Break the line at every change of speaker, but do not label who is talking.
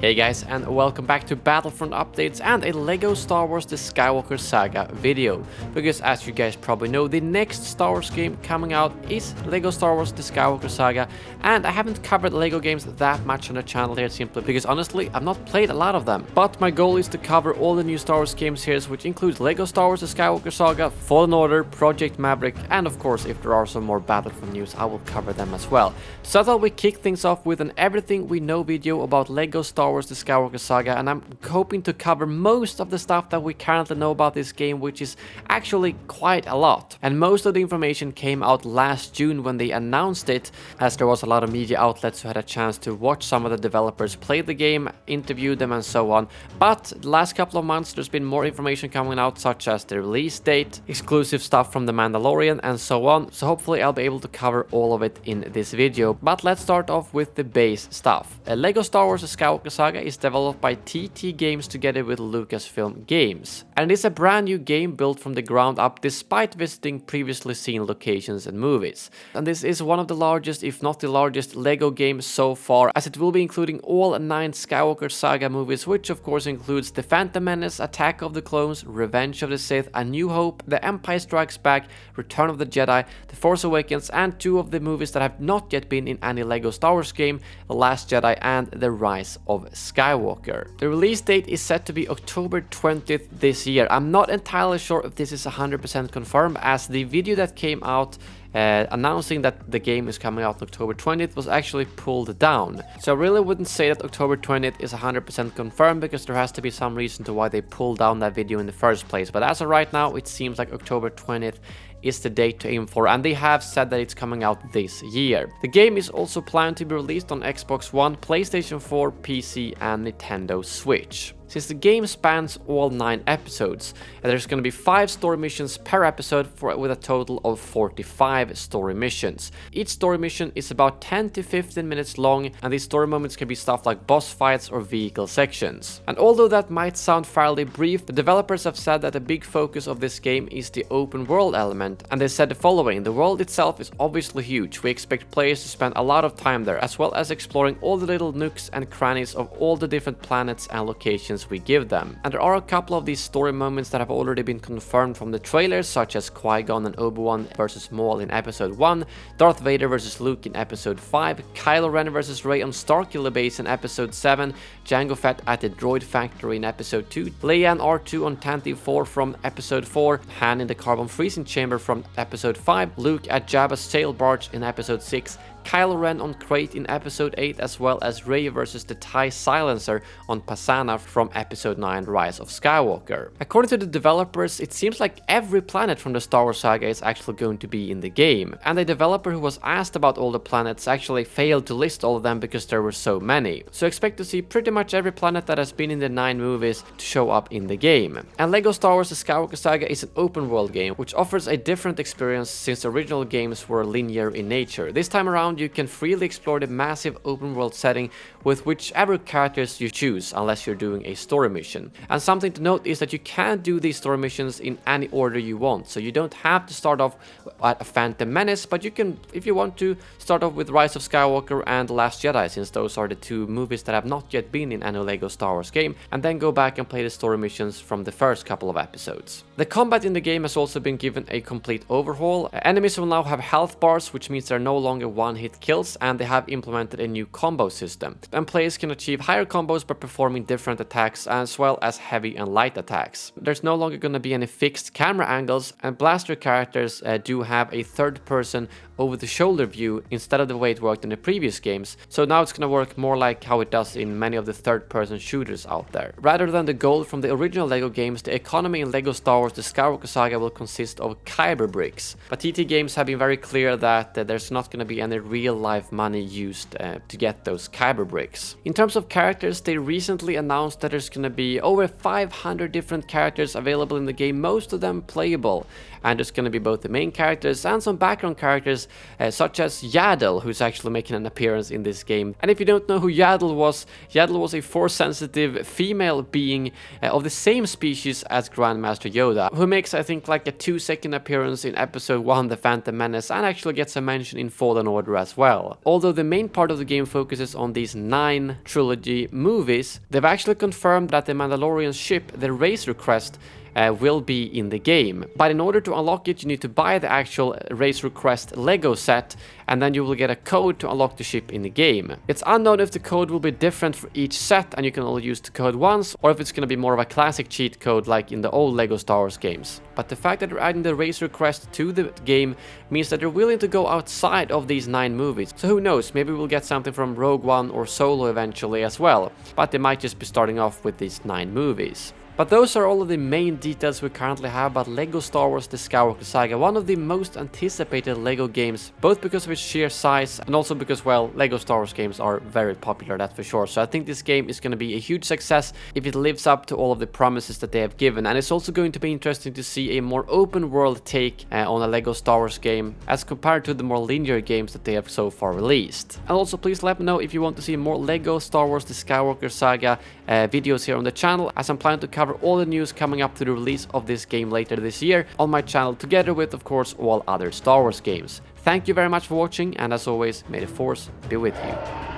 Hey guys, and welcome back to Battlefront Updates and a LEGO Star Wars The Skywalker Saga video. Because as you guys probably know, the next Star Wars game coming out is LEGO Star Wars The Skywalker Saga, and I haven't covered LEGO games that much on the channel here simply because honestly, I've not played a lot of them. But my goal is to cover all the new Star Wars games here, which includes LEGO Star Wars The Skywalker Saga, Fallen Order, Project Maverick, and of course, if there are some more Battlefront news, I will cover them as well. So I thought we kick things off with an everything we know video about LEGO Star Wars The Skywalker Saga, and I'm hoping to cover most of the stuff that we currently know about this game, which is actually quite a lot. And most of the information came out last June when they announced it, as there was a lot of media outlets who had a chance to watch some of the developers play the game, interview them and so on. But the last couple of months there's been more information coming out, such as the release date, exclusive stuff from The Mandalorian and so on, so hopefully I'll be able to cover all of it in this video. But let's start off with the base stuff. LEGO Star Wars The Skywalker Saga is developed by TT Games together with Lucasfilm Games, and it's a brand new game built from the ground up despite visiting previously seen locations and movies. And this is one of the largest, if not the largest, LEGO game so far, as it will be including all 9 Skywalker Saga movies, which of course includes The Phantom Menace, Attack of the Clones, Revenge of the Sith, A New Hope, The Empire Strikes Back, Return of the Jedi, The Force Awakens, and 2 of the movies that have not yet been in any LEGO Star Wars game, The Last Jedi and The Rise of Skywalker. The release date is set to be October 20th this year. I'm not entirely sure if this is 100% confirmed, as the video that came out announcing that the game is coming out on October 20th was actually pulled down. So I really wouldn't say that October 20th is 100% confirmed, because there has to be some reason to why they pulled down that video in the first place. But as of right now, it seems like October 20th is the date to aim for, and they have said that it's coming out this year. The game is also planned to be released on Xbox One, PlayStation 4, PC and Nintendo Switch. Since the game spans all 9 episodes, there's going to be 5 story missions per episode with a total of 45 story missions. Each story mission is about 10 to 15 minutes long, and these story moments can be stuff like boss fights or vehicle sections. And although that might sound fairly brief, the developers have said that a big focus of this game is the open world element, and they said the following: the world itself is obviously huge. We expect players to spend a lot of time there, as well as exploring all the little nooks and crannies of all the different planets and locations we give them. And there are a couple of these story moments that have already been confirmed from the trailers, such as Qui-Gon and Obi-Wan versus Maul in episode 1, Darth Vader versus Luke in episode 5, Kylo Ren versus Rey on Starkiller Base in episode 7, Jango Fett at the Droid Factory in episode 2, Leia and R2 on Tantive 4 from episode 4, Han in the Carbon Freezing Chamber from episode 5, Luke at Jabba's sail barge in episode 6, Kylo Ren on Crate in episode 8, as well as Rey versus the TIE Silencer on Pasaana from episode 9, Rise of Skywalker. According to the developers, it seems like every planet from the Star Wars saga is actually going to be in the game, and the developer who was asked about all the planets actually failed to list all of them because there were so many. So expect to see pretty much every planet that has been in the 9 movies to show up in the game. And LEGO Star Wars The Skywalker Saga is an open world game, which offers a different experience since the original games were linear in nature. This time around you can freely explore the massive open world setting with whichever characters you choose, unless you're doing a story mission. And something to note is that you can do these story missions in any order you want, so you don't have to start off at a Phantom Menace, but you can, if you want to, start off with Rise of Skywalker and Last Jedi, since those are the 2 movies that have not yet been in any LEGO Star Wars game, and then go back and play the story missions from the first couple of episodes. The combat in the game has also been given a complete overhaul. Enemies will now have health bars, which means they're no longer one-hit kills, and they have implemented a new combo system. And players can achieve higher combos by performing different attacks, as well as heavy and light attacks. There's no longer going to be any fixed camera angles, and blaster characters do have a third-person over-the-shoulder view instead of the way it worked in the previous games, so now it's gonna work more like how it does in many of the third-person shooters out there. Rather than the gold from the original LEGO games, the economy in LEGO Star Wars The Skywalker Saga will consist of Kyber bricks, but TT Games have been very clear that there's not gonna be any real-life money used to get those Kyber bricks. In terms of characters, they recently announced that there's gonna be over 500 different characters available in the game, most of them playable, and there's gonna be both the main characters and some background characters such as Yaddle, who's actually making an appearance in this game. And if you don't know who Yaddle was a Force-sensitive female being of the same species as Grandmaster Yoda, who makes, I think, like a 2-second appearance in episode 1, The Phantom Menace, and actually gets a mention in Fallen Order as well. Although the main part of the game focuses on these 9 trilogy movies, they've actually confirmed that the Mandalorian ship, the Razor Crest, will be in the game. But in order to unlock it, you need to buy the actual Razor Crest Lego set, and then you will get a code to unlock the ship in the game. It's unknown if the code will be different for each set and you can only use the code once, or if it's going to be more of a classic cheat code like in the old Lego Star Wars games. But the fact that they're adding the Razor Crest to the game means that they're willing to go outside of these 9 movies. So who knows, maybe we'll get something from Rogue One or Solo eventually as well. But they might just be starting off with these 9 movies. But those are all of the main details we currently have about LEGO Star Wars The Skywalker Saga, one of the most anticipated LEGO games, both because of its sheer size and also because, well, LEGO Star Wars games are very popular, that's for sure. So I think this game is going to be a huge success if it lives up to all of the promises that they have given. And it's also going to be interesting to see a more open world take on a LEGO Star Wars game as compared to the more linear games that they have so far released. And also please let me know if you want to see more LEGO Star Wars The Skywalker Saga videos here on the channel, as I'm planning to cover all the news coming up to the release of this game later this year on my channel, together with, of course, all other Star Wars games. Thank you very much for watching, and as always, may the Force be with you.